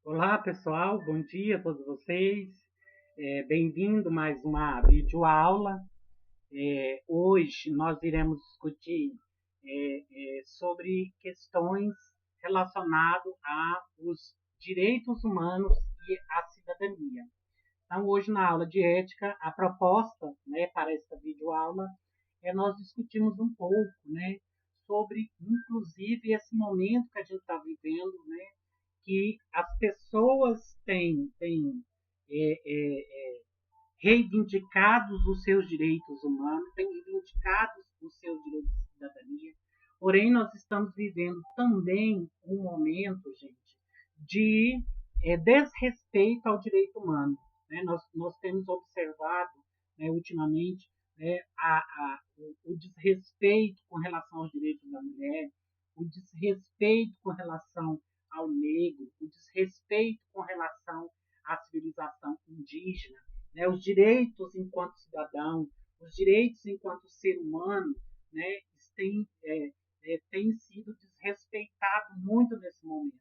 Olá, pessoal, bom dia a todos vocês. Bem-vindo mais uma videoaula. Hoje nós iremos discutir sobre questões relacionadas aos direitos humanos e à cidadania. Então, hoje na aula de ética, a proposta, né, para esta videoaula é nós discutirmos um pouco, né, sobre, inclusive, esse momento que a gente está vivendo, né, que as pessoas têm é, é, reivindicados os seus direitos humanos, têm reivindicado os seus direitos de cidadania. Porém, nós estamos vivendo também um momento, gente, de desrespeito ao direito humano. Né? Nós temos observado, né, ultimamente, né, o desrespeito com relação aos direitos da mulher, o desrespeito com relação ao negro, o desrespeito com relação à civilização indígena, né, os direitos enquanto cidadão, os direitos enquanto ser humano, né, têm sido desrespeitados muito nesse momento.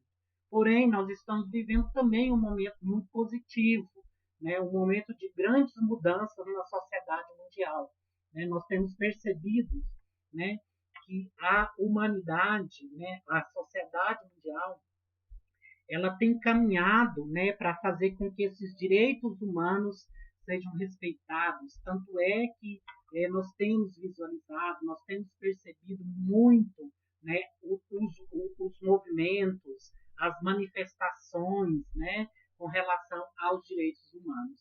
Porém, nós estamos vivendo também um momento muito positivo, né, um momento de grandes mudanças na sociedade mundial. Né? Nós temos percebido, né, que a humanidade, né, a sociedade mundial, ela tem caminhado, né, para fazer com que esses direitos humanos sejam respeitados. Tanto é que nós temos visualizado, nós temos percebido muito, né, os movimentos, as manifestações, né, com relação aos direitos humanos.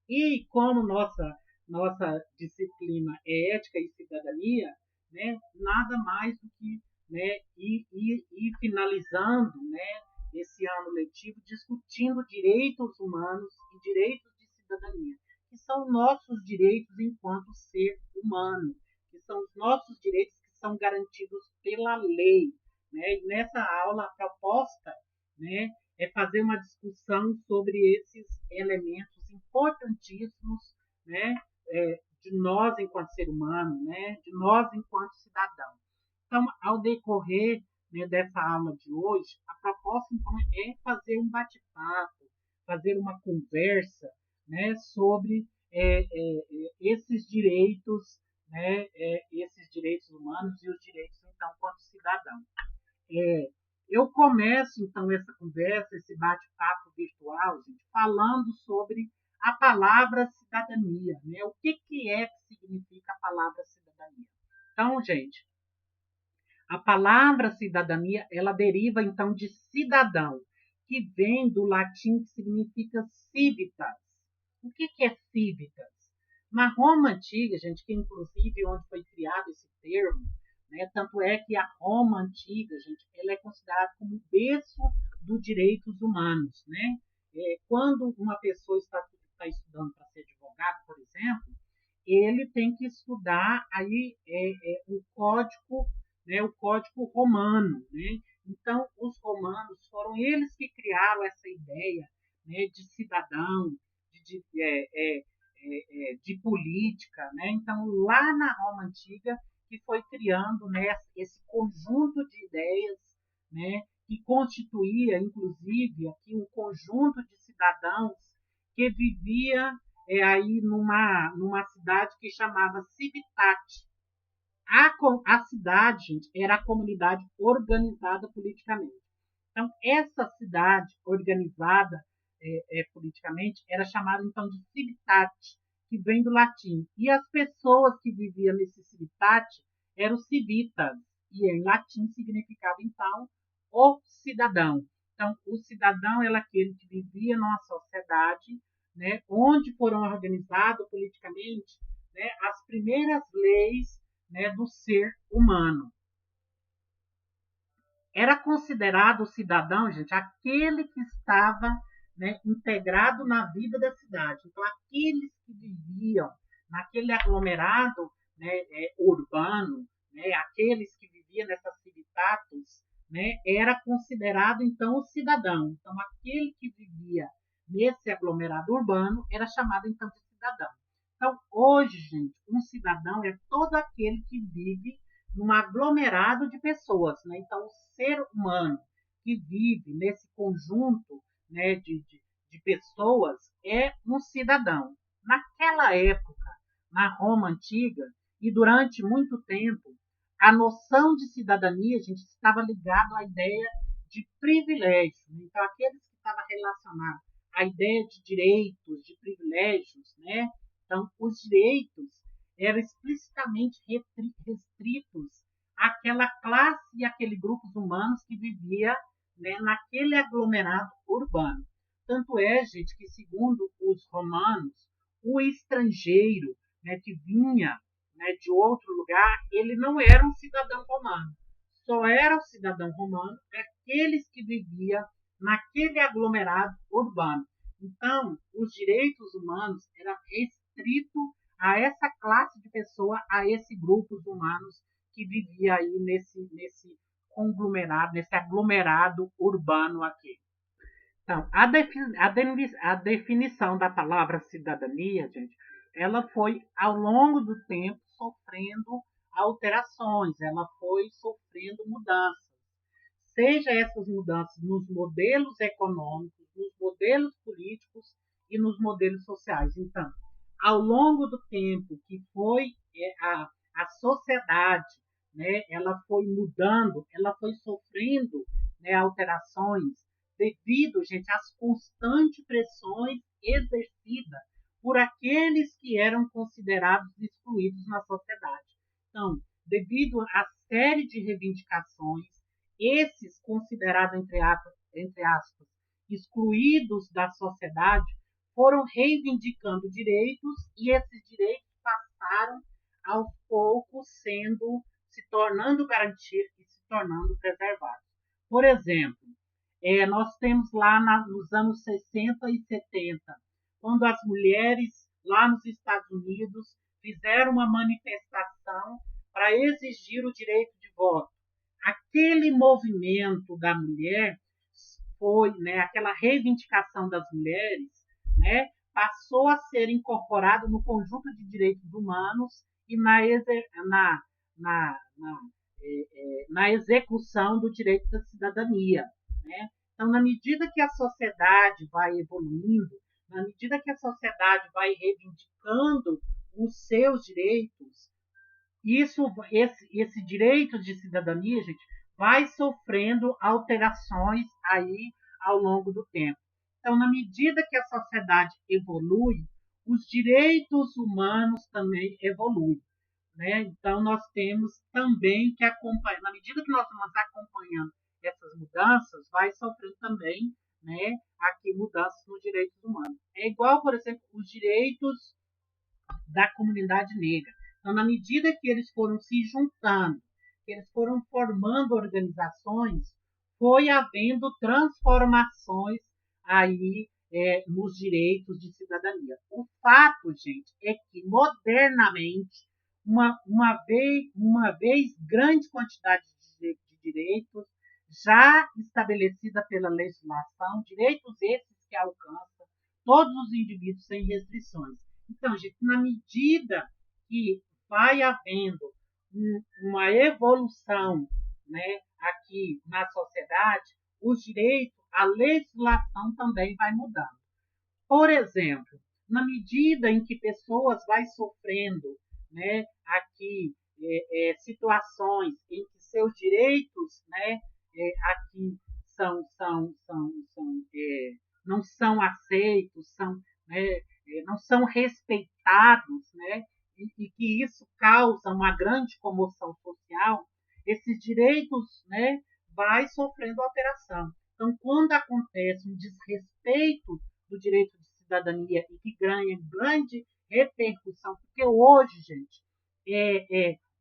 E como nossa disciplina é ética e cidadania, né, nada mais do que, né, ir finalizando, né, esse ano letivo discutindo direitos humanos e direitos de cidadania, que são nossos direitos enquanto ser humano, que são os nossos direitos que são garantidos pela lei. Né? E nessa aula, a proposta, né, é fazer uma discussão sobre esses elementos importantíssimos, né, de nós enquanto ser humano, né, de nós enquanto cidadão. Então, ao decorrer, né, dessa aula de hoje, a proposta então é fazer um bate-papo, fazer uma conversa, né, sobre esses direitos, né, esses direitos humanos e os direitos então quanto cidadão. Eu começo então essa conversa, esse bate-papo virtual, gente, falando sobre a palavra cidadania, né? O que significa a palavra cidadania? Então, gente, a palavra cidadania, ela deriva então de cidadão, que vem do latim que significa civitas. O que é civitas? Na Roma antiga, gente, que inclusive onde foi criado esse termo, né, tanto é que a Roma antiga, gente, ela é considerada como o berço dos direitos humanos, né? Quando uma pessoa está estudando para ser advogado, por exemplo, ele tem que estudar aí o código, né, o código romano, né? Então, os romanos foram eles que criaram essa ideia, né, de cidadão, de política, né? Então, lá na Roma antiga, que foi criando, né, esse conjunto de ideias, né, que constituía, inclusive, aqui um conjunto de cidadãos que vivia aí numa cidade que chamava Civitate. A cidade, gente, era a comunidade organizada politicamente. Então, essa cidade organizada politicamente era chamada, então, de civitate, que vem do latim. E as pessoas que viviam nesse civitate eram civitas, e em latim significava, então, o cidadão. Então, o cidadão era aquele que vivia numa sociedade, né, onde foram organizadas politicamente, né, as primeiras leis, né, do ser humano. Era considerado o cidadão, gente, aquele que estava, né, integrado na vida da cidade. Então, aqueles que viviam naquele aglomerado, né, urbano, né, aqueles que viviam nessas civitatus, né, era considerado, então, o cidadão. Então, aquele que vivia nesse aglomerado urbano era chamado, então, de cidadão. Então, hoje, gente, um cidadão é todo aquele que vive num aglomerado de pessoas. Né? Então, o ser humano que vive nesse conjunto, né, de pessoas é um cidadão. Naquela época, na Roma antiga, e durante muito tempo, a noção de cidadania, a gente estava ligado à ideia de privilégio. Então, aqueles que estavam relacionados à ideia de direitos, de privilégios, né? Então, os direitos eram explicitamente restritos àquela classe e àquele grupos humanos que vivia, né, naquele aglomerado urbano. Tanto é, gente, que segundo os romanos, o estrangeiro, né, que vinha, né, de outro lugar, ele não era um cidadão romano. Só era um cidadão romano aqueles que viviam naquele aglomerado urbano. Então, os direitos humanos eram restritos a essa classe de pessoa, a esse grupos humanos que vivia aí nesse conglomerado, nesse aglomerado urbano aqui. Então, a definição da palavra cidadania, gente, ela foi, ao longo do tempo, sofrendo alterações, ela foi sofrendo mudanças. Seja essas mudanças nos modelos econômicos, nos modelos políticos e nos modelos sociais. Então, ao longo do tempo que foi a sociedade, né, ela foi mudando, ela foi sofrendo, né, alterações devido, gente, às constantes pressões exercidas por aqueles que eram considerados excluídos na sociedade. Então, devido à série de reivindicações, esses considerados, entre aspas, excluídos da sociedade, foram reivindicando direitos e esses direitos passaram aos poucos se tornando garantidos e se tornando preservados. Por exemplo, nós temos lá nos anos 60 e 70, quando as mulheres lá nos Estados Unidos fizeram uma manifestação para exigir o direito de voto. Aquele movimento da mulher foi, né, aquela reivindicação das mulheres, né, passou a ser incorporado no conjunto de direitos humanos e na execução do direito da cidadania. Né? Então, na medida que a sociedade vai evoluindo, na medida que a sociedade vai reivindicando os seus direitos, esse direito de cidadania, gente, vai sofrendo alterações aí ao longo do tempo. Então, na medida que a sociedade evolui, os direitos humanos também evoluem. Né? Então, nós temos também que acompanhar, na medida que nós vamos acompanhando essas mudanças, vai sofrendo também, né, aqui mudanças nos direitos humanos. É igual, por exemplo, os direitos da comunidade negra. Então, na medida que eles foram se juntando, que eles foram formando organizações, foi havendo transformações aí nos direitos de cidadania. O fato, gente, é que modernamente, uma vez grande quantidade de direitos já estabelecida pela legislação, direitos esses que alcançam todos os indivíduos sem restrições. Então, gente, na medida que vai havendo uma evolução, né, aqui na sociedade, os direitos, a legislação também vai mudando. Por exemplo, na medida em que pessoas vai sofrendo, né, aqui situações em que seus direitos, né, aqui não são aceitos, não são respeitados, né, e que isso causa uma grande comoção social, esses direitos, né, vai sofrendo alteração. Então, quando acontece um desrespeito do direito de cidadania e que ganha grande repercussão, porque hoje, gente,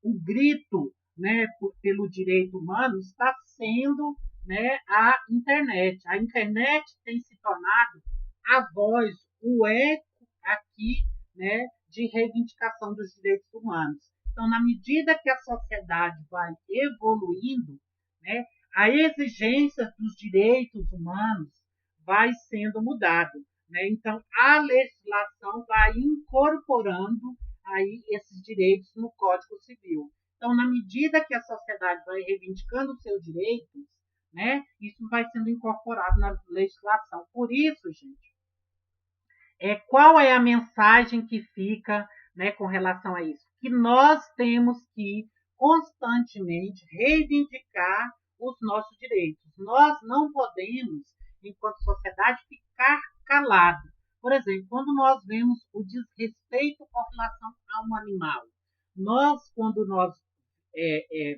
o grito, né, pelo direito humano está sendo, né, a internet. A internet tem se tornado a voz, o eco aqui, né, de reivindicação dos direitos humanos. Então, na medida que a sociedade vai evoluindo, né, a exigência dos direitos humanos vai sendo mudada. Né? Então, a legislação vai incorporando aí esses direitos no Código Civil. Então, na medida que a sociedade vai reivindicando os seus direitos, né? Isso vai sendo incorporado na legislação. Por isso, gente, qual é a mensagem que fica, né, com relação a isso? Que nós temos que constantemente reivindicar os nossos direitos. Nós não podemos, enquanto sociedade, ficar calados. Por exemplo, quando nós vemos o desrespeito com relação a um animal, quando nós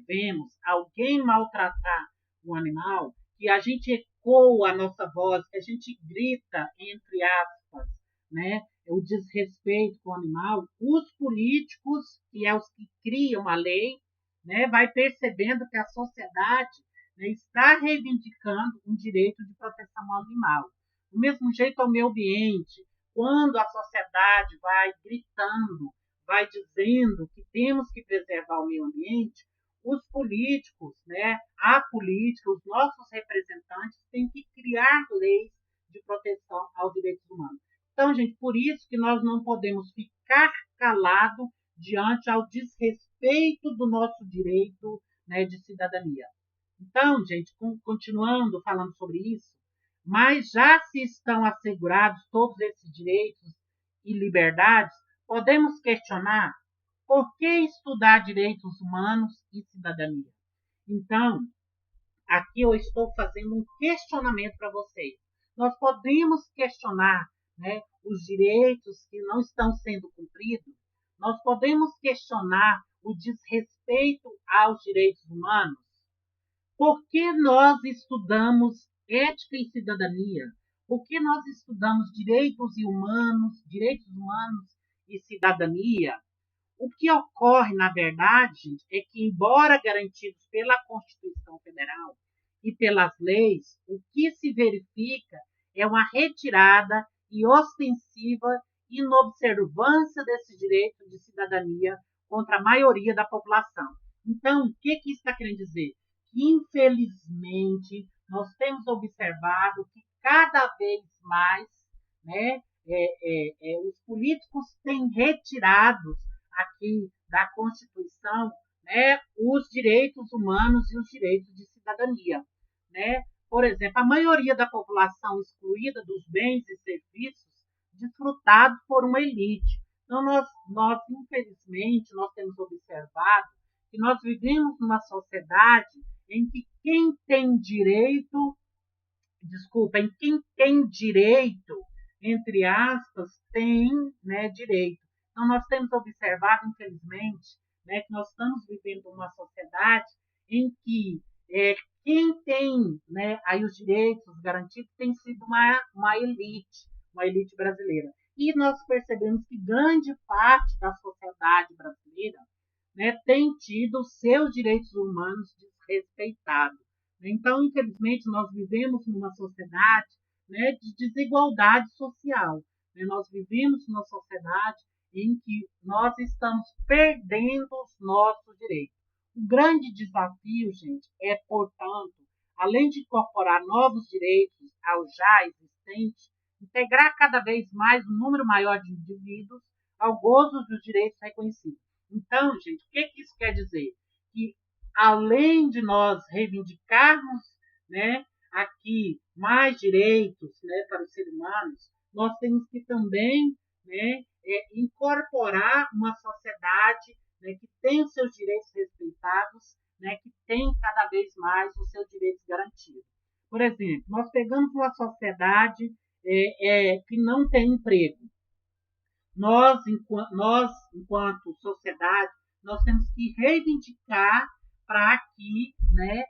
vemos alguém maltratar um animal, que a gente ecoa a nossa voz, que a gente grita, entre aspas, né, o desrespeito com o animal, os políticos, que é os que criam a lei, né, vai percebendo que a sociedade, né, está reivindicando um direito de proteção ao animal. Do mesmo jeito ao meio ambiente, quando a sociedade vai gritando, vai dizendo que temos que preservar o meio ambiente, os políticos, né, a política, os nossos representantes têm que criar leis de proteção aos direitos humanos. Então, gente, por isso que nós não podemos ficar calados diante ao desrespeito do nosso direito, né, de cidadania. Então, gente, continuando falando sobre isso, mas já se estão assegurados todos esses direitos e liberdades, podemos questionar por que estudar direitos humanos e cidadania. Então, aqui eu estou fazendo um questionamento para vocês. Nós podemos questionar, né, os direitos que não estão sendo cumpridos, nós podemos questionar o desrespeito aos direitos humanos. Por que nós estudamos ética e cidadania? Por que nós estudamos direitos humanos e cidadania? O que ocorre, na verdade, gente, é que, embora garantidos pela Constituição Federal e pelas leis, o que se verifica é uma retirada e ostensiva inobservância desse direito de cidadania contra a maioria da população. Então, o que isso está querendo dizer? Que, infelizmente, nós temos observado que cada vez mais, né, os políticos têm retirado aqui da Constituição, né, os direitos humanos e os direitos de cidadania, né? Por exemplo, a maioria da população excluída dos bens e serviços desfrutados por uma elite. Então, nós infelizmente, nós temos observado que nós vivemos numa sociedade em que quem tem direito, em quem tem direito, entre aspas, tem, né, direito. Então, nós temos observado, infelizmente, né, que nós estamos vivendo uma sociedade em que quem tem, né, aí os direitos garantidos tem sido uma elite brasileira. E nós percebemos que grande parte da sociedade brasileira, né, tem tido os seus direitos humanos desrespeitados. Então, infelizmente, nós vivemos numa sociedade, né, de desigualdade social. Né? Nós vivemos numa sociedade em que nós estamos perdendo os nossos direitos. O grande desafio, gente, é, portanto, além de incorporar novos direitos aos já existentes, integrar cada vez mais um número maior de indivíduos ao gozo dos direitos reconhecidos. Então, gente, o que isso quer dizer? Que, além de nós reivindicarmos, né, aqui mais direitos, né, para os seres humanos, nós temos que também, né, incorporar uma sociedade, né, que tem os seus direitos respeitados, né, que tem cada vez mais os seus direitos garantidos. Por exemplo, nós pegamos uma sociedade que não tem emprego. Nós, enquanto sociedade, nós temos que reivindicar para que, né,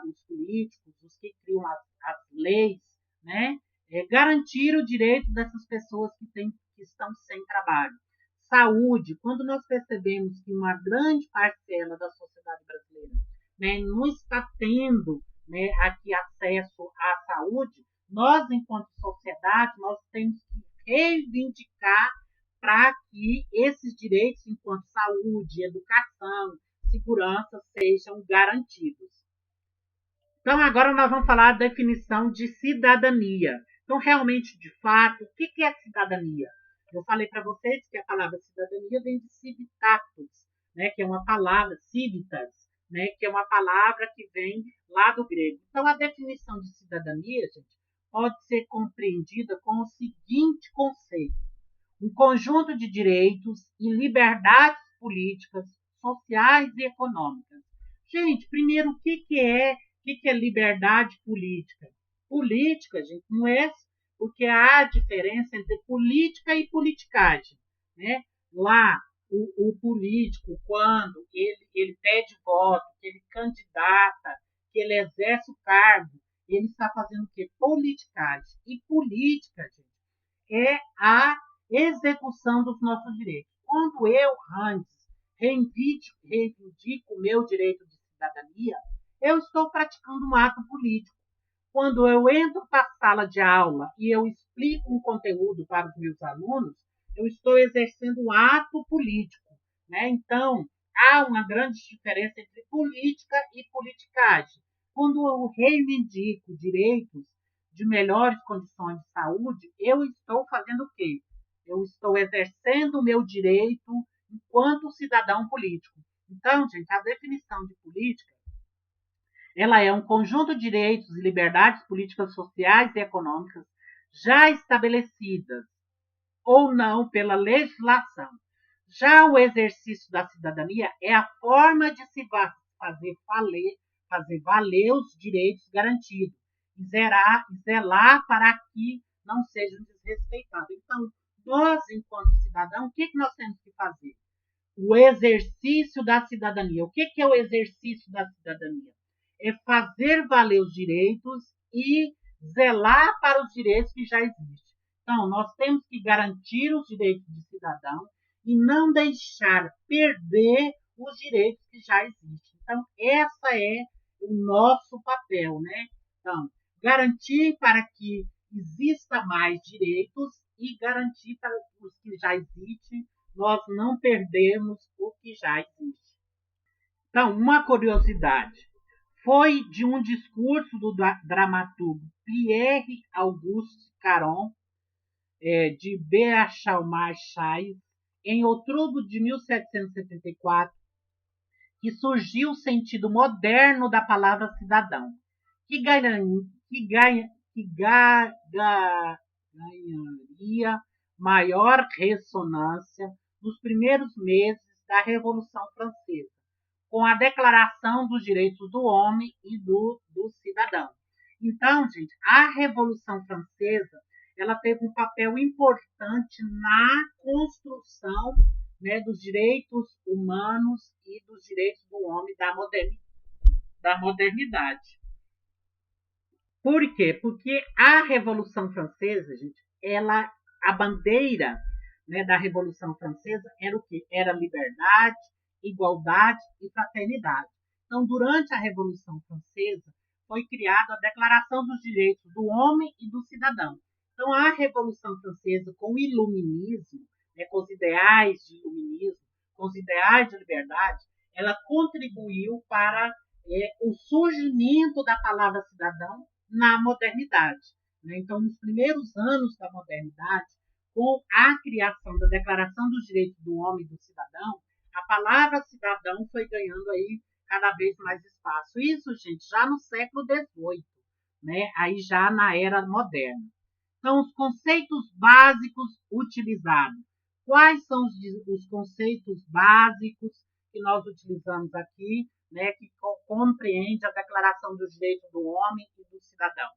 os políticos, os que criam as leis, né, garantir o direito dessas pessoas que estão sem trabalho. Saúde, quando nós percebemos que uma grande parcela da sociedade brasileira, né, não está tendo, né, aqui acesso à saúde, nós, enquanto sociedade, nós temos que reivindicar para que esses direitos, enquanto saúde, educação, segurança, sejam garantidos. Então, agora nós vamos falar da definição de cidadania. Então, realmente, de fato, o que é cidadania? Eu falei para vocês que a palavra cidadania vem de civitatis, né, que é uma palavra, civitas, né, que é uma palavra que vem lá do grego. Então, a definição de cidadania, gente, pode ser compreendida com o seguinte conceito: um conjunto de direitos e liberdades políticas, sociais e econômicas. Gente, primeiro, o que é liberdade política? Política, gente, não é porque há diferença entre política e politicagem, né? Lá, o político, quando ele pede voto, que ele candidata, que ele exerce o cargo, ele está fazendo o quê? Politicagem. E política, gente, é a execução dos nossos direitos. Quando eu, Hans, reivindico o meu direito de cidadania, eu estou praticando um ato político. Quando eu entro para a sala de aula e eu explico um conteúdo para os meus alunos, eu estou exercendo um ato político, né? Então, há uma grande diferença entre política e politicagem. Quando eu reivindico direitos de melhores condições de saúde, eu estou fazendo o quê? Eu estou exercendo o meu direito enquanto cidadão político. Então, gente, a definição de política, ela é um conjunto de direitos e liberdades políticas, sociais e econômicas já estabelecidas ou não pela legislação. Já o exercício da cidadania é a forma de se fazer valer os direitos garantidos e zelar para que não sejam desrespeitados. Então, nós, enquanto cidadão, o que nós temos que fazer? O exercício da cidadania. O que é o exercício da cidadania? É fazer valer os direitos e zelar para os direitos que já existem. Então, nós temos que garantir os direitos do cidadão e não deixar perder os direitos que já existem. Então, essa é o nosso papel, né? Então, garantir para que exista mais direitos e garantir para os que já existem, nós não perdemos o que já existe. Então, uma curiosidade. Foi de um discurso do dramaturgo Pierre Auguste Caron, de Beauchamp-Chais, em outubro de 1774, que surgiu o sentido moderno da palavra cidadão, que ganharia maior ressonância nos primeiros meses da Revolução Francesa, com a Declaração dos Direitos do Homem e do Cidadão. Então, gente, a Revolução Francesa, ela teve um papel importante na construção, né, dos direitos humanos e dos direitos do homem da modernidade. Por quê? Porque a Revolução Francesa, gente, a bandeira, né, da Revolução Francesa era o quê? Era liberdade, igualdade e fraternidade. Então, durante a Revolução Francesa, foi criada a Declaração dos Direitos do Homem e do Cidadão. Então, a Revolução Francesa, com o iluminismo, né, com os ideais de iluminismo, com os ideais de liberdade, ela contribuiu para o surgimento da palavra cidadão na modernidade. Né? Então, nos primeiros anos da modernidade, com a criação da Declaração dos Direitos do Homem e do Cidadão, a palavra cidadão foi ganhando aí cada vez mais espaço. Isso, gente, já no século XVIII, né? Aí já na era moderna. Então, os conceitos básicos utilizados. Quais são os conceitos básicos que nós utilizamos aqui, né, que compreende a Declaração dos Direitos do Homem e do Cidadão?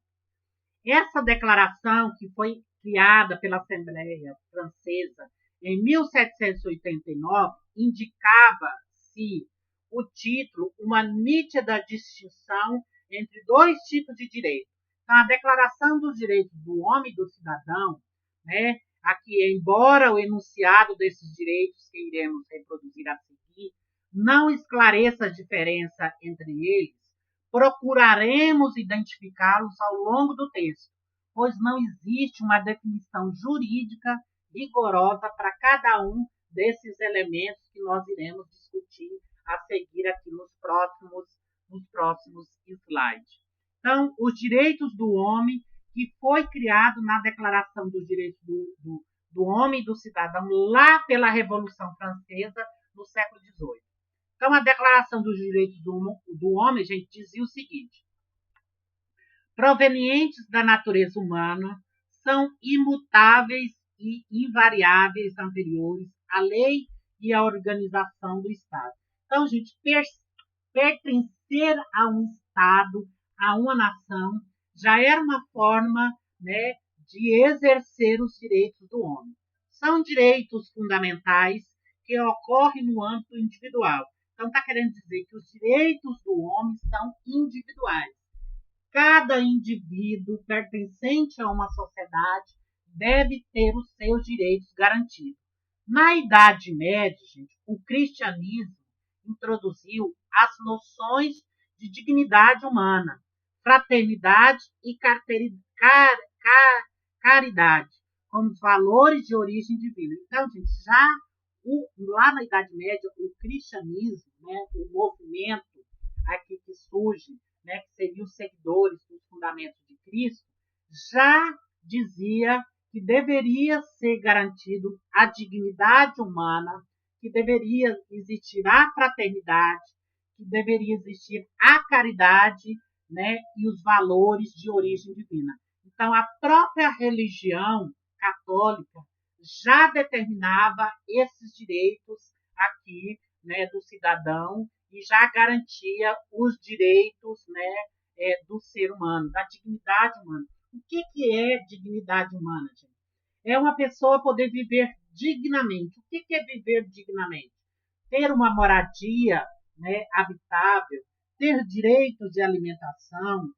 Essa declaração, que foi criada pela Assembleia Francesa em 1789, indicava-se o título uma nítida distinção entre dois tipos de direitos. Então, a Declaração dos Direitos do Homem e do Cidadão, né, aqui, embora o enunciado desses direitos que iremos reproduzir a seguir não esclareça a diferença entre eles, procuraremos identificá-los ao longo do texto, pois não existe uma definição jurídica rigorosa para cada um desses elementos que nós iremos discutir a seguir aqui nos próximos slides. Então, os direitos do homem, que foi criado na Declaração dos Direitos do Homem e do Cidadão, lá pela Revolução Francesa, no século XVIII. Então, a Declaração dos Direitos do Homem, gente, dizia o seguinte: provenientes da natureza humana, são imutáveis e invariáveis anteriores à lei e à organização do Estado. Então, gente, pertencer a um Estado, a uma nação, já era uma forma, né, de exercer os direitos do homem. São direitos fundamentais que ocorrem no âmbito individual. Então, está querendo dizer que os direitos do homem são individuais. Cada indivíduo pertencente a uma sociedade deve ter os seus direitos garantidos. Na Idade Média, gente, o cristianismo introduziu as noções de dignidade humana, fraternidade e caridade como valores de origem divina. Então, gente, lá na Idade Média, o cristianismo, né, o movimento aqui que surge, né, que seriam os seguidores dos fundamentos de Cristo, já dizia que deveria ser garantido a dignidade humana, que deveria existir a fraternidade, que deveria existir a caridade, né, e os valores de origem divina. Então, a própria religião católica já determinava esses direitos aqui, né, do cidadão, e já garantia os direitos, né, do ser humano, da dignidade humana. O que é dignidade humana, gente? É uma pessoa poder viver dignamente. O que é viver dignamente? Ter uma moradia, né, habitável, ter direito de alimentação,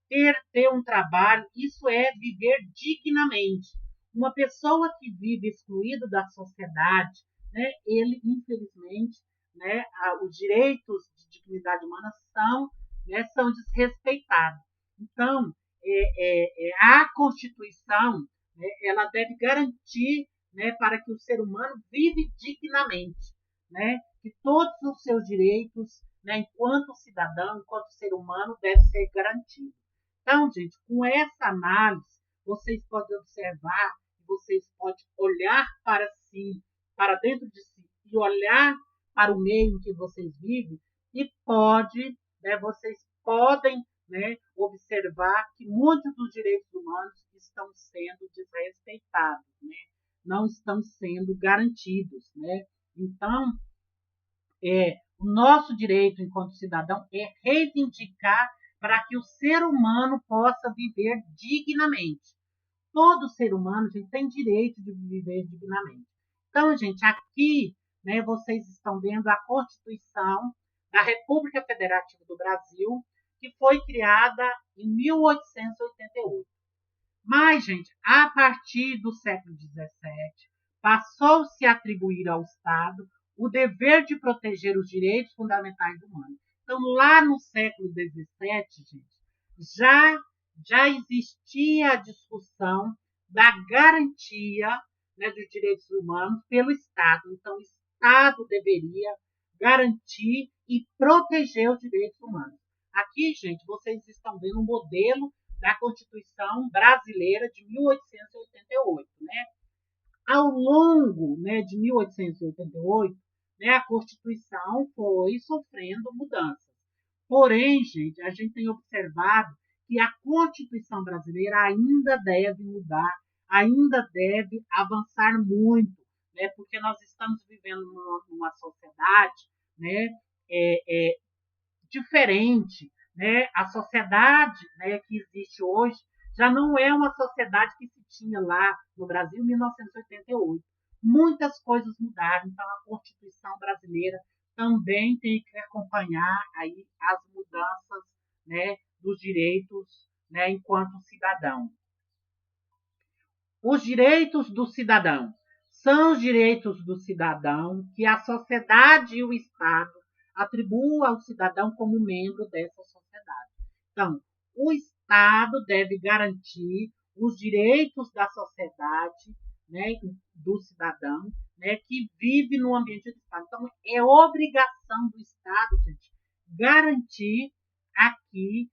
ter um trabalho, isso é viver dignamente. Uma pessoa que vive excluída da sociedade, né, ele, infelizmente, né, os direitos de dignidade humana são desrespeitados. Então, a Constituição, né, ela deve garantir, né, para que o ser humano vive dignamente, né, que todos os seus direitos, né, enquanto cidadão, enquanto ser humano, devem ser garantidos. Então, gente, com essa análise, vocês podem observar, vocês podem olhar para si, para dentro de si, e olhar para o meio em que vocês vivem, e vocês podem, né, observar que muitos dos direitos humanos estão sendo desrespeitados, né, não estão sendo garantidos, né. Então, o nosso direito enquanto cidadão é reivindicar para que o ser humano possa viver dignamente. Todo ser humano, gente, tem direito de viver dignamente. Então, gente, aqui, né, vocês estão vendo a Constituição da República Federativa do Brasil, que foi criada em 1888. Mas, gente, a partir do século XVII, passou-se a atribuir ao Estado o dever de proteger os direitos fundamentais humanos. Então, lá no século XVII, gente, já existia a discussão da garantia, né, dos direitos humanos pelo Estado. Então, o Estado deveria garantir e proteger os direitos humanos. Aqui, gente, vocês estão vendo um modelo da Constituição Brasileira de 1888, né? Ao longo, né, de 1888, né, a Constituição foi sofrendo mudanças. Porém, gente, a gente tem observado que a Constituição brasileira ainda deve mudar, ainda deve avançar muito, né, porque nós estamos vivendo numa sociedade, né, diferente, né? A sociedade, né, que existe hoje já não é uma sociedade que se tinha lá no Brasil em 1988. Muitas coisas mudaram, então a Constituição brasileira também tem que acompanhar aí as mudanças, né, dos direitos, né, enquanto cidadão. Os direitos do cidadão são os direitos do cidadão que a sociedade e o Estado atribuam ao cidadão como membro dessa sociedade. Então, o Estado deve garantir os direitos da sociedade, né, do cidadão, né, que vive no ambiente do Estado. Então, é obrigação do Estado, gente, garantir aqui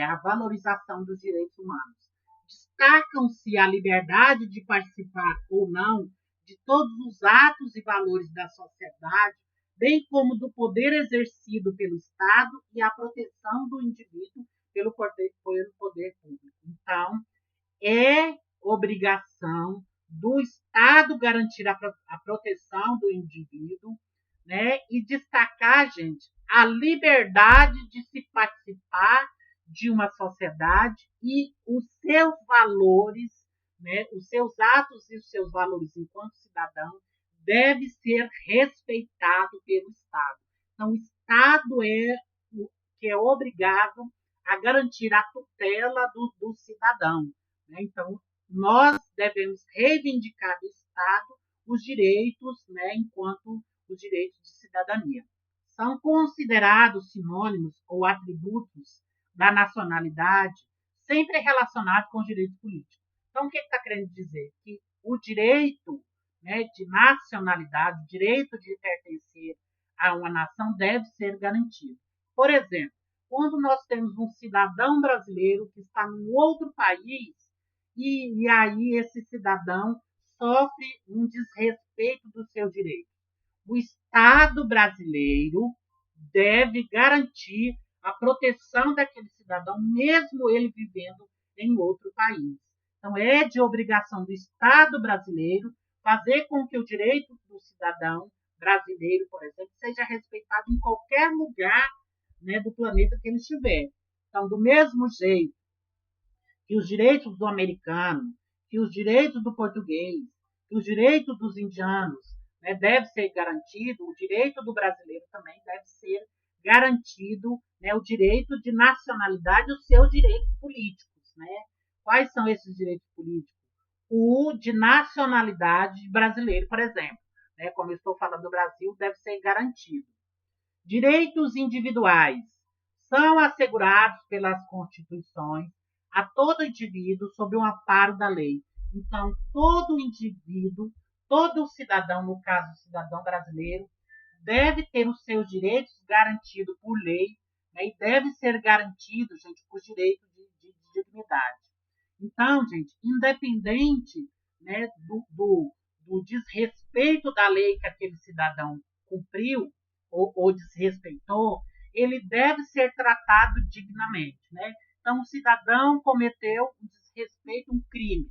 a valorização dos direitos humanos. Destacam-se a liberdade de participar ou não de todos os atos e valores da sociedade, bem como do poder exercido pelo Estado e a proteção do indivíduo pelo poder público. Então, é obrigação do Estado garantir a proteção do indivíduo, né? E destacar, gente, a liberdade de se participar de uma sociedade e os seus valores, né? Os seus atos e os seus valores enquanto cidadão deve ser respeitado pelo Estado. Então, o Estado é o que é obrigado a garantir a tutela do cidadão. Né? Então, nós devemos reivindicar do Estado os direitos, né, enquanto os direitos de cidadania. São considerados sinônimos ou atributos da nacionalidade sempre relacionados com os direitos políticos. Então, o que está querendo dizer? Que o direito, né, de nacionalidade, o direito de pertencer a uma nação deve ser garantido. Por exemplo, quando nós temos um cidadão brasileiro que está em outro país e aí esse cidadão sofre um desrespeito dos seus direitos. O Estado brasileiro deve garantir a proteção daquele cidadão, mesmo ele vivendo em outro país. Então, é de obrigação do Estado brasileiro fazer com que o direito do cidadão brasileiro, por exemplo, seja respeitado em qualquer lugar, né, do planeta que ele estiver. Então, do mesmo jeito que os direitos do americano, que os direitos do português, que os direitos dos indianos, né, deve ser garantido, o direito do brasileiro também deve ser garantido, né, o direito de nacionalidade, os seus direitos políticos. Né? Quais são esses direitos políticos? O de nacionalidade brasileiro, por exemplo. Né, como eu estou falando do Brasil, deve ser garantido. Direitos individuais são assegurados pelas constituições a todo indivíduo sob o amparo da lei. Então, todo indivíduo, todo cidadão, no caso, o cidadão brasileiro, deve ter os seus direitos garantidos por lei, né, e deve ser garantido, gente, os direitos de dignidade. Então, gente, independente, né, do desrespeito da lei que aquele cidadão cumpriu ou desrespeitou, ele deve ser tratado dignamente. Né? Então, o cidadão cometeu um desrespeito, um crime.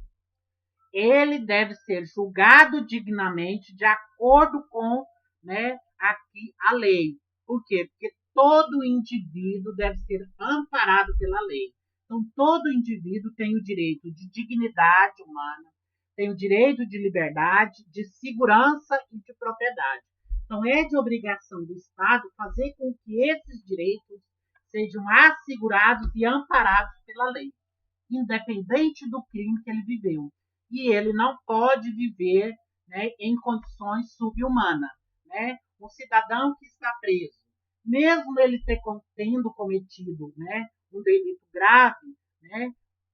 Ele deve ser julgado dignamente de acordo com, né, aqui a lei. Por quê? Porque todo indivíduo deve ser amparado pela lei. Então, todo indivíduo tem o direito de dignidade humana, tem o direito de liberdade, de segurança e de propriedade. Então, é de obrigação do Estado fazer com que esses direitos sejam assegurados e amparados pela lei, independente do crime que ele viveu. E ele não pode viver, né, em condições subhumanas. Né? Um cidadão que está preso, mesmo ele tendo cometido, né, um delito grave, né,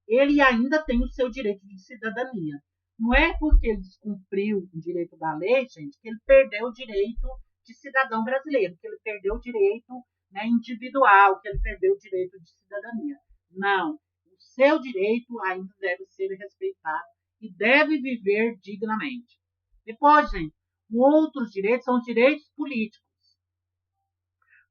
ele ainda tem o seu direito de cidadania. Não é porque ele descumpriu o direito da lei, gente, que ele perdeu o direito de cidadão brasileiro, que ele perdeu o direito, né, individual, que ele perdeu o direito de cidadania. Não. O seu direito ainda deve ser respeitado e deve viver dignamente. Depois, gente, outros direitos são direitos políticos.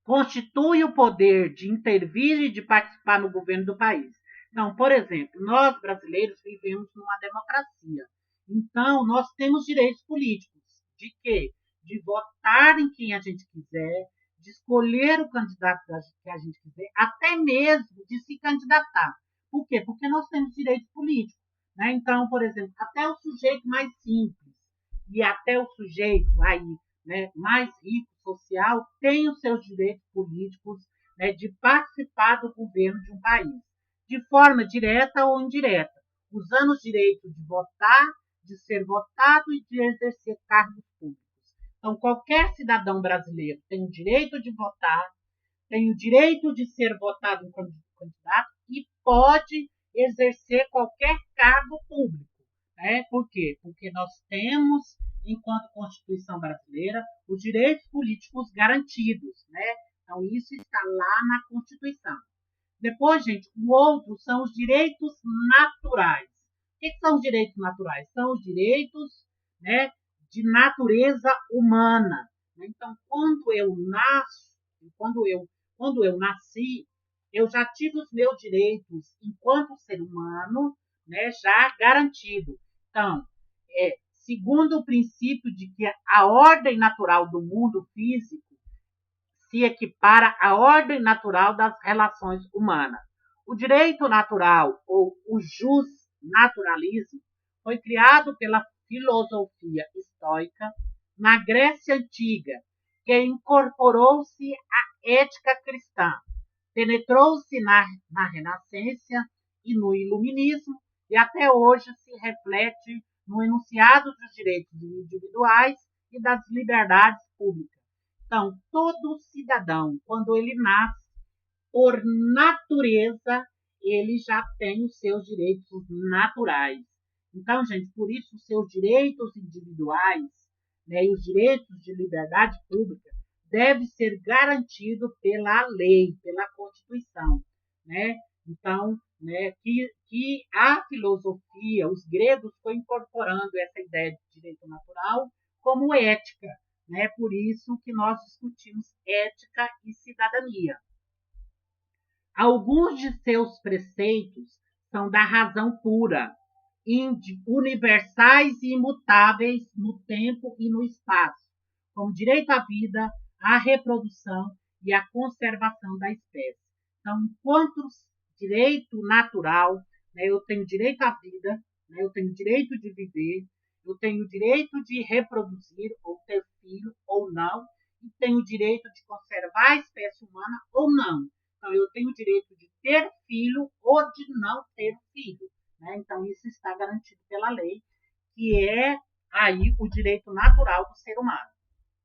Constitui o poder de intervir e de participar no governo do país. Então, por exemplo, nós brasileiros vivemos numa democracia. Então, nós temos direitos políticos. De quê? De votar em quem a gente quiser, de escolher o candidato que a gente quiser, até mesmo de se candidatar. Por quê? Porque nós temos direitos políticos. Né? Então, por exemplo, até o sujeito mais simples e até o sujeito aí, né, mais rico, social, tem os seus direitos políticos, né, de participar do governo de um país, de forma direta ou indireta, usando os direitos de votar, de ser votado e de exercer cargos públicos. Então, qualquer cidadão brasileiro tem o direito de votar, tem o direito de ser votado em candidato e pode exercer qualquer cargo público. Né? Por quê? Porque nós temos, enquanto Constituição brasileira, os direitos políticos garantidos. Né? Então, isso está lá na Constituição. Depois, gente, o outro são os direitos naturais. O que são os direitos naturais? São os direitos, né, de natureza humana. Então, quando eu nasci, eu já tive os meus direitos enquanto ser humano, né, já garantido. Então, segundo o princípio de que a ordem natural do mundo físico se equipara à ordem natural das relações humanas. O direito natural, ou o justnaturalismo, foi criado pela filosofia estoica na Grécia Antiga, que incorporou-se à ética cristã, penetrou-se na Renascença e no Iluminismo, e até hoje se reflete no enunciado dos direitos individuais e das liberdades públicas. Então, todo cidadão, quando ele nasce, por natureza, ele já tem os seus direitos naturais. Então, gente, por isso os seus direitos individuais, né, e os direitos de liberdade pública devem ser garantidos pela lei, pela Constituição, né? Então, né, que a filosofia, os gregos, foi incorporando essa ideia de direito natural como ética, né? Por isso que nós discutimos ética e cidadania. Alguns de seus preceitos são da razão pura, universais e imutáveis no tempo e no espaço, como direito à vida, à reprodução e à conservação da espécie. Então, enquanto direito natural, né, eu tenho direito à vida, né, eu tenho direito de viver, eu tenho direito de reproduzir ou ter filho ou não, e tenho direito de conservar a espécie humana ou não. Então, eu tenho o direito de ter filho ou de não ter filho. Né? Então, isso está garantido pela lei, que é aí o direito natural do ser humano.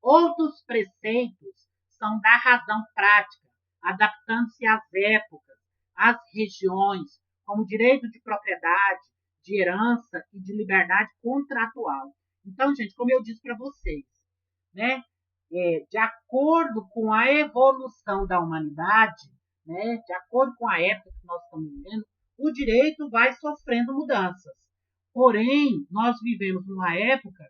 Outros preceitos são da razão prática, adaptando-se às épocas, às regiões, como direito de propriedade, de herança e de liberdade contratual. Então, gente, como eu disse para vocês, né, de acordo com a evolução da humanidade, né, de acordo com a época que nós estamos vivendo, o direito vai sofrendo mudanças. Porém, nós vivemos numa época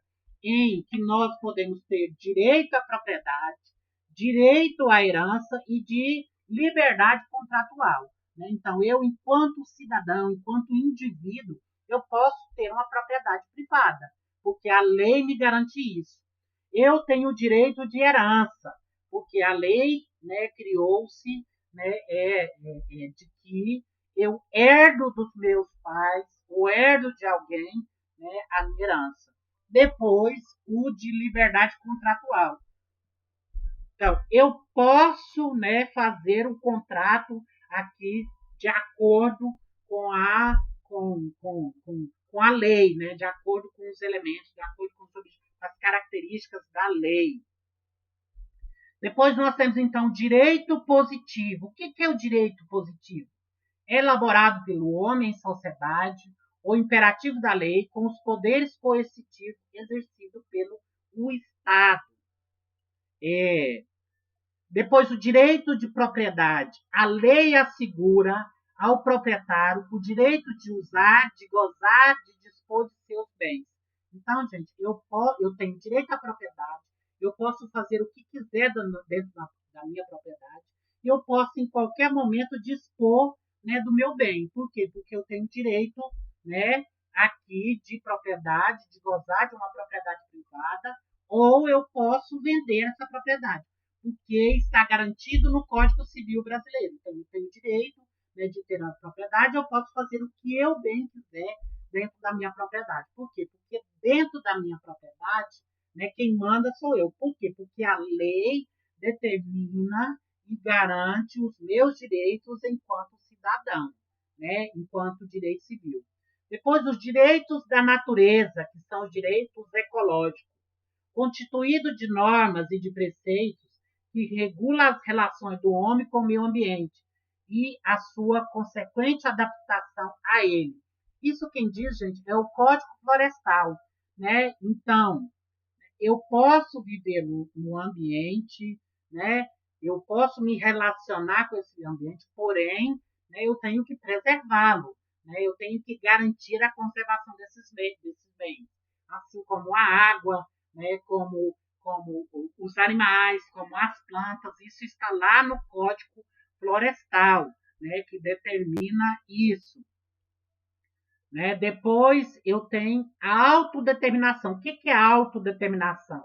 em que nós podemos ter direito à propriedade, direito à herança e de liberdade contratual. Né? Então, eu, enquanto cidadão, enquanto indivíduo, eu posso ter uma propriedade privada, porque a lei me garante isso. Eu tenho o direito de herança, porque a lei, né, criou-se, né, de que eu herdo dos meus pais, ou herdo de alguém, né, a minha herança. Depois, o de liberdade contratual. Então, eu posso, né, fazer um contrato aqui de acordo com com a lei, né, de acordo com os elementos, de acordo com as características da lei. Depois nós temos, então, direito positivo. O que é o direito positivo? É elaborado pelo homem em sociedade, o imperativo da lei, com os poderes coercitivos exercidos pelo Estado. Depois, o direito de propriedade. A lei assegura ao proprietário o direito de usar, de gozar, de dispor de seus bens. Então, gente, eu tenho direito à propriedade, eu posso fazer o que quiser dentro da minha propriedade, e eu posso, em qualquer momento, dispor, né, do meu bem. Por quê? Porque eu tenho direito, né, aqui de propriedade, de gozar de uma propriedade privada, ou eu posso vender essa propriedade, porque está garantido no Código Civil Brasileiro. Então, eu tenho direito, né, de ter a propriedade, eu posso fazer o que eu bem quiser dentro da minha propriedade. Por quê? Porque dentro da minha propriedade, né, quem manda sou eu. Por quê? Porque a lei determina e garante os meus direitos enquanto cidadão, né, enquanto direito civil. Depois, os direitos da natureza, que são os direitos ecológicos, constituído de normas e de preceitos que regula as relações do homem com o meio ambiente e a sua consequente adaptação a ele. Isso quem diz, gente, é o Código Florestal, né? Então, eu posso viver no ambiente, né? Eu posso me relacionar com esse ambiente, porém, né, eu tenho que preservá-lo, né? Eu tenho que garantir a conservação desses bens, assim como a água, né? Como como os animais, como as plantas, isso está lá no Código Florestal, né, que determina isso. Né? Depois eu tenho a autodeterminação. O que é a autodeterminação?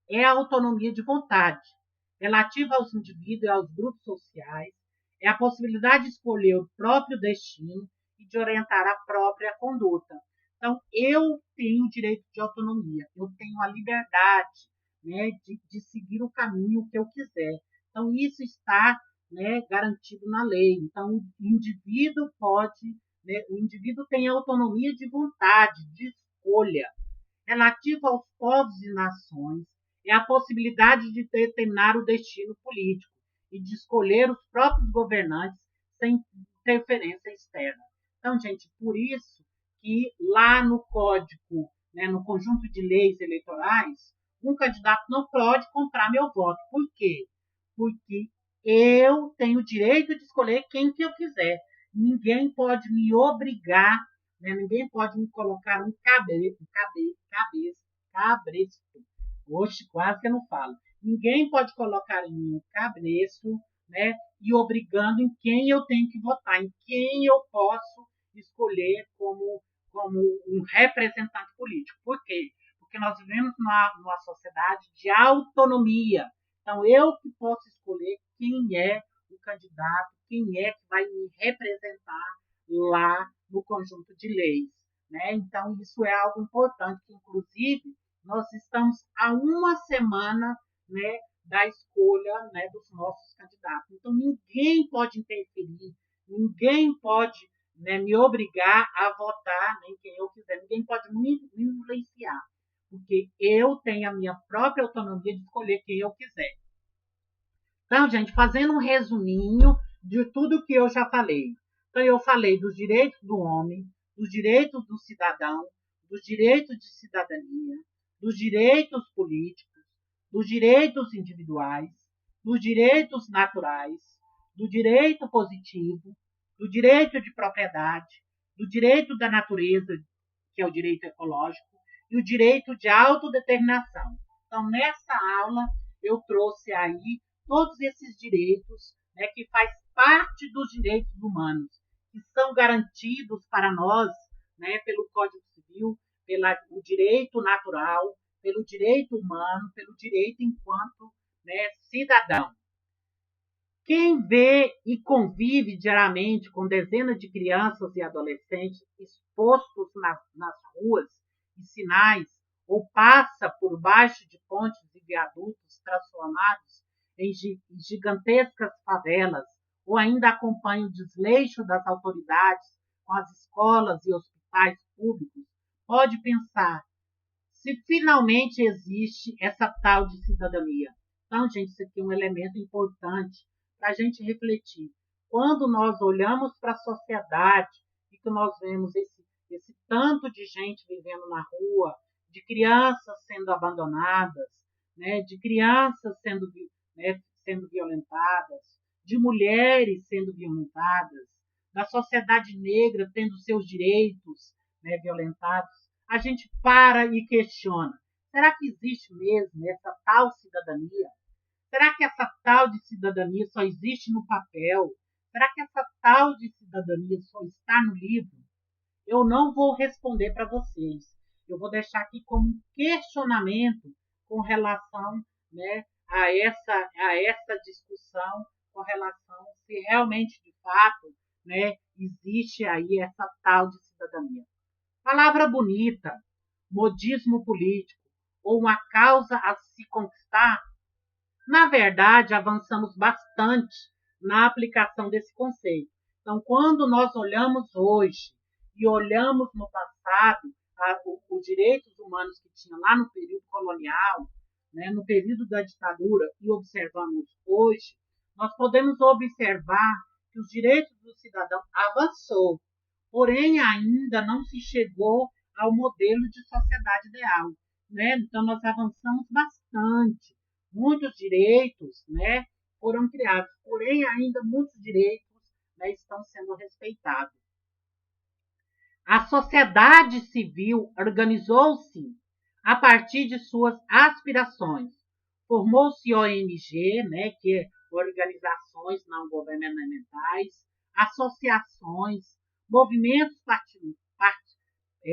É a autonomia de vontade, relativa aos indivíduos e aos grupos sociais, é a possibilidade de escolher o próprio destino e de orientar a própria conduta. Então, eu tenho o direito de autonomia, eu tenho a liberdade, né, de seguir o caminho que eu quiser. Então, isso está, né, garantido na lei. Então, o indivíduo pode, né, o indivíduo tem autonomia de vontade, de escolha. Relativa aos povos e nações, é a possibilidade de determinar o destino político e de escolher os próprios governantes sem interferência externa. Então, gente, por isso que lá no código, né, no conjunto de leis eleitorais, um candidato não pode comprar meu voto. Por quê? Porque eu tenho o direito de escolher quem que eu quiser. Ninguém pode me obrigar, né? Ninguém pode me colocar um cabresto. Oxe, quase que eu não falo. Ninguém pode colocar em mim um cabresto, né? E obrigando em quem eu tenho que votar, em quem eu posso escolher como um representante político. Por quê? Porque nós vivemos numa sociedade de autonomia. Então, eu que posso escolher quem é o candidato, quem é que vai me representar lá no conjunto de leis. Né? Então, isso é algo importante, que, inclusive, nós estamos a uma semana, né, da escolha, né, dos nossos candidatos. Então, ninguém pode interferir, ninguém pode, né, me obrigar a votar em quem eu quiser, ninguém pode me influenciar, porque eu tenho a minha própria autonomia de escolher quem eu quiser. Então, gente, fazendo um resuminho de tudo que eu já falei. Então, eu falei dos direitos do homem, dos direitos do cidadão, dos direitos de cidadania, dos direitos políticos, dos direitos individuais, dos direitos naturais, do direito positivo, do direito de propriedade, do direito da natureza, que é o direito ecológico, e o direito de autodeterminação. Então, nessa aula, eu trouxe aí todos esses direitos, né, que faz parte dos direitos humanos, que são garantidos para nós, né, pelo Código Civil, pelo direito natural, pelo direito humano, pelo direito enquanto, né, cidadão. Quem vê e convive diariamente com dezenas de crianças e adolescentes expostos nas ruas e sinais, ou passa por baixo de pontes e viadutos transformados em gigantescas favelas, ou ainda acompanha o desleixo das autoridades com as escolas e hospitais públicos, pode pensar se finalmente existe essa tal de cidadania. Então, gente, isso aqui é um elemento importante para a gente refletir. Quando nós olhamos para a sociedade e que nós vemos esse tanto de gente vivendo na rua, de crianças sendo abandonadas, né, de crianças sendo violentadas, de mulheres sendo violentadas, da sociedade negra tendo seus direitos, né, violentados, a gente para e questiona. Será que existe mesmo essa tal cidadania? Será que essa tal de cidadania só existe no papel? Será que essa tal de cidadania só está no livro? Eu não vou responder para vocês. Eu vou deixar aqui como um questionamento com relação, né, a essa discussão, com relação se realmente, de fato, né, existe aí essa tal de cidadania. Palavra bonita, modismo político ou uma causa a se conquistar. Na verdade, avançamos bastante na aplicação desse conceito. Então, quando nós olhamos hoje e olhamos no passado os direitos humanos que tinha lá no período colonial, né, no período da ditadura, e observamos hoje, nós podemos observar que os direitos do cidadão avançou, porém ainda não se chegou ao modelo de sociedade ideal. Né? Então, nós avançamos bastante. Muitos direitos, né, foram criados, porém ainda muitos direitos, né, estão sendo respeitados. A sociedade civil organizou-se a partir de suas aspirações, formou-se ONG, né, que é organizações não governamentais, associações, movimentos,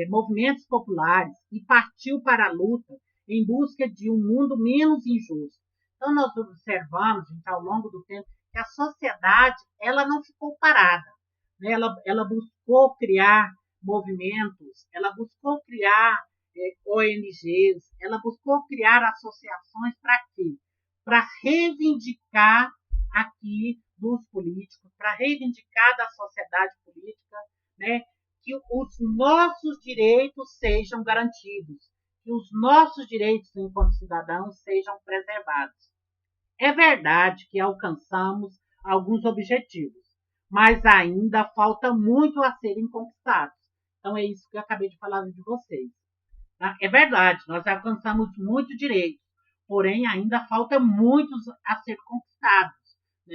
movimentos populares, e partiu para a luta em busca de um mundo menos injusto. Então, nós observamos, gente, ao longo do tempo, que a sociedade ela não ficou parada, né? Ela buscou criar movimentos, ela buscou criar ONGs, ela buscou criar associações para quê? Para reivindicar aqui dos políticos, para reivindicar da sociedade política, né, que os nossos direitos sejam garantidos, que os nossos direitos enquanto cidadãos sejam preservados. É verdade que alcançamos alguns objetivos, mas ainda falta muito a serem conquistados. Então é isso que eu acabei de falar de vocês. É verdade, nós alcançamos muitos direitos, porém ainda falta muitos a ser conquistados.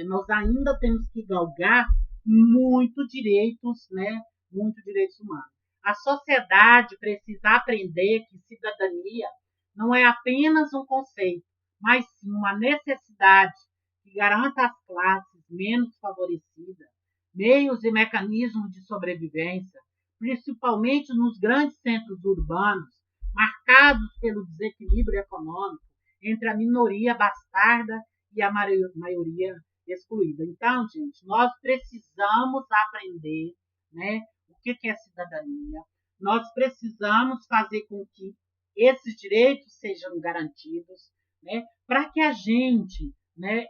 Nós ainda temos que galgar muitos direitos, né? Muitos direitos humanos. A sociedade precisa aprender que cidadania não é apenas um conceito, mas sim uma necessidade que garanta às classes menos favorecidas meios e mecanismos de sobrevivência, principalmente nos grandes centros urbanos, marcados pelo desequilíbrio econômico entre a minoria bastarda e a maioria excluída. Então, gente, nós precisamos aprender, né, o que é cidadania. Nós precisamos fazer com que esses direitos sejam garantidos, né, para que a gente, né,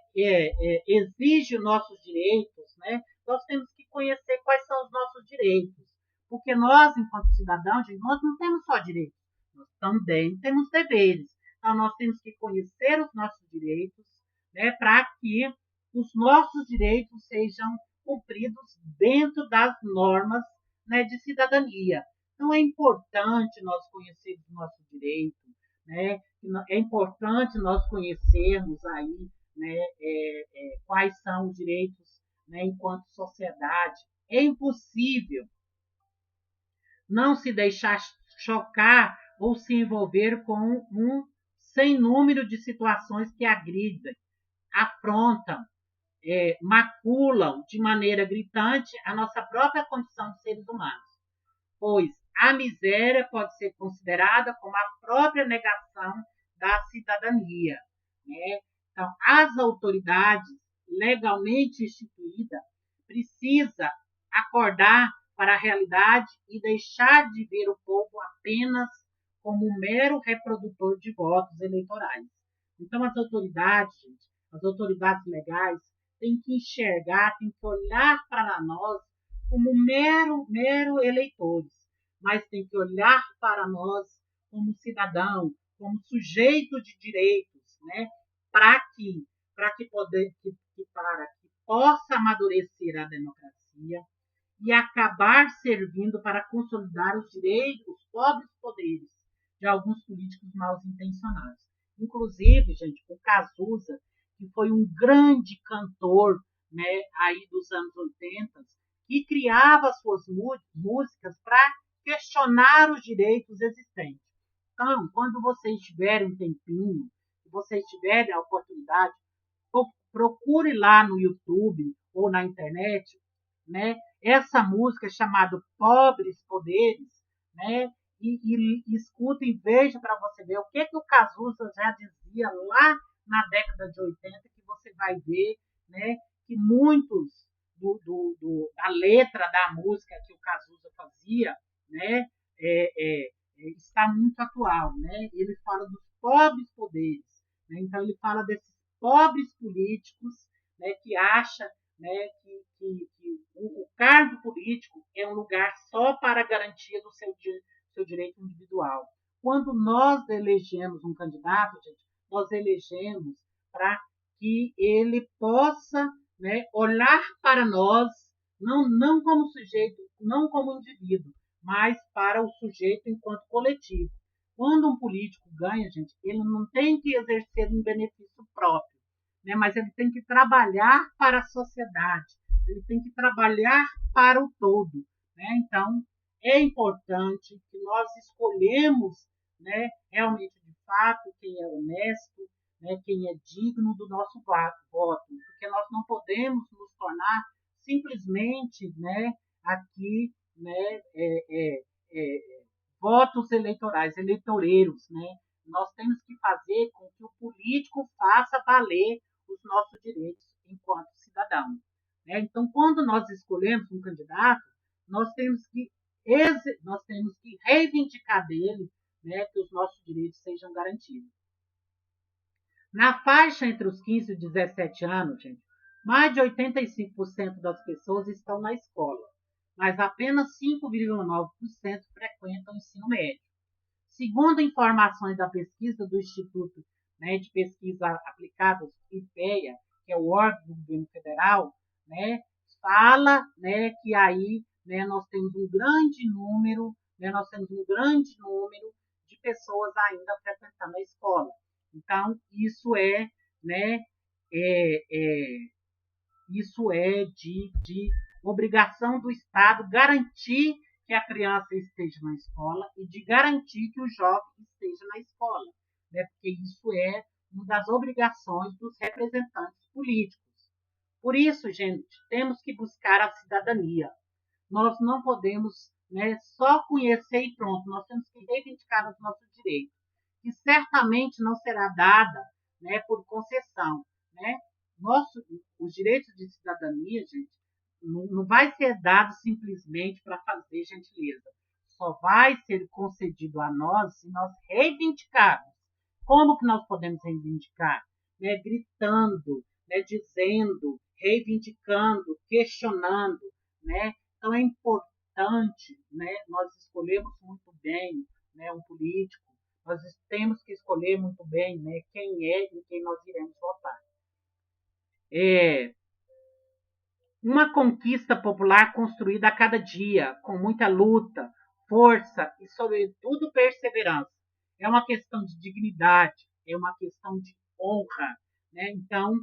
exige os nossos direitos, né, nós temos que conhecer quais são os nossos direitos. Porque nós, enquanto cidadãos, nós não temos só direitos, nós também temos deveres. Então, nós temos que conhecer os nossos direitos, né, para que os nossos direitos sejam cumpridos dentro das normas, né, de cidadania. Então, é importante nós conhecermos o nosso direito, né? É importante nós conhecermos aí, né, quais são os direitos, né, enquanto sociedade. É impossível não se deixar chocar ou se envolver com um sem número de situações que agridem, afrontam, maculam de maneira gritante a nossa própria condição de seres humanos, pois a miséria pode ser considerada como a própria negação da cidadania, né? Então, as autoridades legalmente instituídas precisam acordar para a realidade e deixar de ver o povo apenas como um mero reprodutor de votos eleitorais. Então, as autoridades, gente, as autoridades legais, têm que enxergar, têm que olhar para nós como mero eleitores, mas têm que olhar para nós como cidadão, como sujeito de direitos, né? Para que possa amadurecer a democracia e acabar servindo para consolidar os direitos, os pobres poderes de alguns políticos mal intencionados. Inclusive, gente, o Cazuza, que foi um grande cantor, né, aí dos anos 80, que criava suas músicas para questionar os direitos existentes. Então, quando vocês tiverem um tempinho, se vocês tiverem a oportunidade, procure lá no YouTube ou na internet, né, essa música chamada Pobres Poderes, né, e escutem, vejam para você ver o que o Cazuza já dizia lá na década de 80, que você vai ver, né, que muitos da letra da música que o Cazuza fazia, né, está muito atual, né? Ele fala dos pobres poderes, né? Então ele fala desses pobres políticos, né, que acham, né, que o cargo político é um lugar só para a garantia do seu direito individual. Quando nós elegemos um candidato, gente, nós elegemos para que ele possa, né, olhar para nós, não como sujeito, não como indivíduo, mas para o sujeito enquanto coletivo. Quando um político ganha, gente, ele não tem que exercer um benefício próprio, né, mas ele tem que trabalhar para a sociedade, ele tem que trabalhar para o todo, né? Então, é importante que nós escolhemos, né, realmente, de fato, quem é honesto, né, quem é digno do nosso voto, porque nós não podemos nos tornar simplesmente, né, aqui, né, votos eleitorais, eleitoreiros, né? Nós temos que fazer com que o político faça valer os nossos direitos enquanto cidadão, né? Então, quando nós escolhemos um candidato, nós temos que reivindicar dele, né, que os nossos direitos sejam garantidos. Na faixa entre os 15 e 17 anos, gente, mais de 85% das pessoas estão na escola, mas apenas 5,9% frequentam o ensino médio. Segundo informações da pesquisa do Instituto, né, de Pesquisa Aplicadas, IPEA, que é o órgão do governo federal, né, fala, né, que aí, né, nós temos um grande número, de pessoas ainda frequentando a escola. Então, né, é, é, isso é de obrigação do Estado garantir que a criança esteja na escola e de garantir que o jovem esteja na escola, né? Porque isso é uma das obrigações dos representantes políticos. Por isso, gente, temos que buscar a cidadania. Nós não podemos, né, só conhecer e pronto, nós temos que reivindicar os nossos direitos, que certamente não será dada, né, por concessão, né? Os direitos de cidadania, gente, não vai ser dado simplesmente para fazer gentileza. Só vai ser concedido a nós se nós reivindicarmos. Como que nós podemos reivindicar? Né? Gritando, né? Dizendo, reivindicando, questionando, né? Então é importante, né? Nós escolhemos muito bem, né, um político, nós temos que escolher muito bem, né, quem é e quem nós iremos votar. É uma conquista popular construída a cada dia, com muita luta, força e, sobretudo, perseverança. É uma questão de dignidade, é uma questão de honra, né? Então,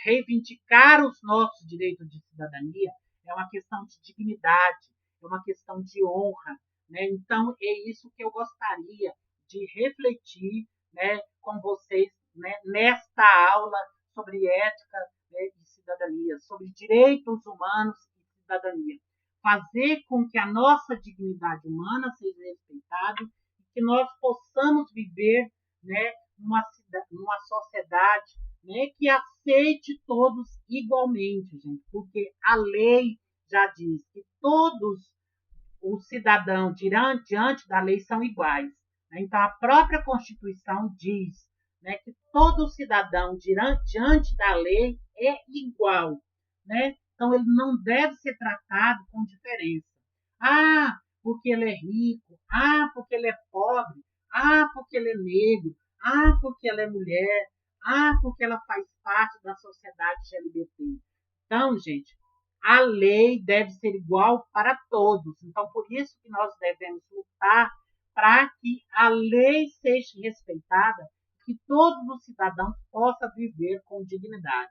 reivindicar os nossos direitos de cidadania é uma questão de dignidade, é uma questão de honra, né? Então, é isso que eu gostaria de refletir, né, com vocês, né, nesta aula sobre ética, né, de cidadania, sobre direitos humanos e cidadania. Fazer com que a nossa dignidade humana seja respeitada e que nós possamos viver, né, numa sociedade, né, que aceite todos igualmente, gente, porque a lei já diz que todos os cidadãos diante da lei são iguais. Né? Então, a própria Constituição diz, né, que todo cidadão diante da lei é igual. Né? Então, ele não deve ser tratado com diferença. Ah, porque ele é rico. Ah, porque ele é pobre. Ah, porque ele é negro. Ah, porque ela é mulher. Ah, porque ela faz parte da sociedade LGBT. Então, gente, a lei deve ser igual para todos. Então, por isso que nós devemos lutar para que a lei seja respeitada, que todos os cidadãos possam viver com dignidade.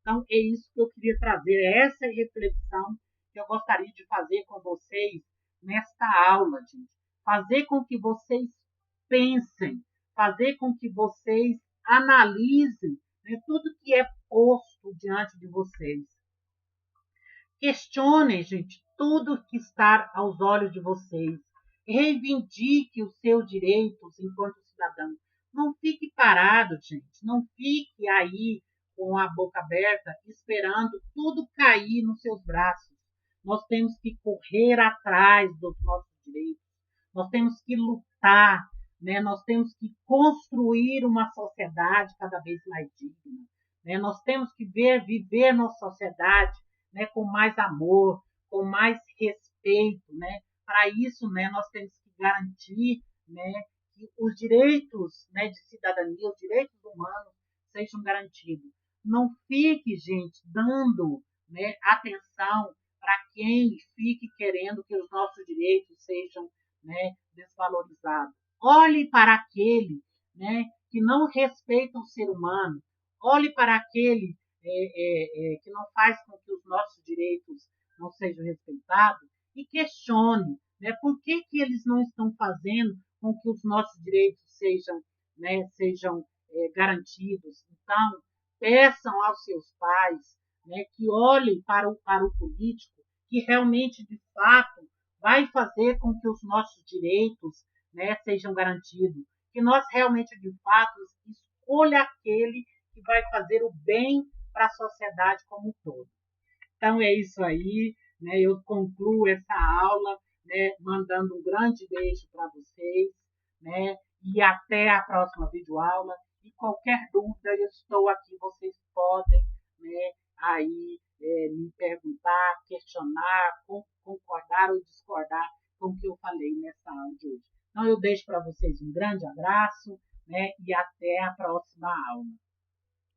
Então, é isso que eu queria trazer, essa reflexão que eu gostaria de fazer com vocês nesta aula, gente. Fazer com que vocês pensem, fazer com que vocês analisem, né, tudo que é posto diante de vocês. Questionem, gente, tudo que está aos olhos de vocês. Reivindique os seus direitos enquanto cidadão. Não fique parado, gente. Não fique aí com a boca aberta esperando tudo cair nos seus braços. Nós temos que correr atrás dos nossos direitos. Nós temos que lutar, né? Nós temos que construir uma sociedade cada vez mais digna. Né? Nós temos que viver nossa sociedade, né, com mais amor, com mais respeito, né? Para isso, né, nós temos que garantir, né, que os direitos, né, de cidadania, os direitos humanos sejam garantidos. Não fique, gente, dando, né, atenção para quem fique querendo que os nossos direitos sejam, né, desvalorizados. Olhe para aquele, né, que não respeita o ser humano. Olhe para aquele que não faz com que os nossos direitos não sejam respeitados e questione, né, por que eles não estão fazendo com que os nossos direitos sejam, né, sejam garantidos. Então, peçam aos seus pais, né, que olhem para o político que realmente, de fato, vai fazer com que os nossos direitos, né, sejam garantidos, que nós realmente, de fato, escolha aquele que vai fazer o bem para a sociedade como um todo. Então é isso aí, né? Eu concluo essa aula, né, mandando um grande beijo para vocês, né? E até a próxima videoaula. E qualquer dúvida, eu estou aqui, vocês podem, né, aí me perguntar, questionar, concordar ou discordar com o que eu falei nessa aula de hoje. Então eu deixo para vocês um grande abraço, né? E até a próxima aula.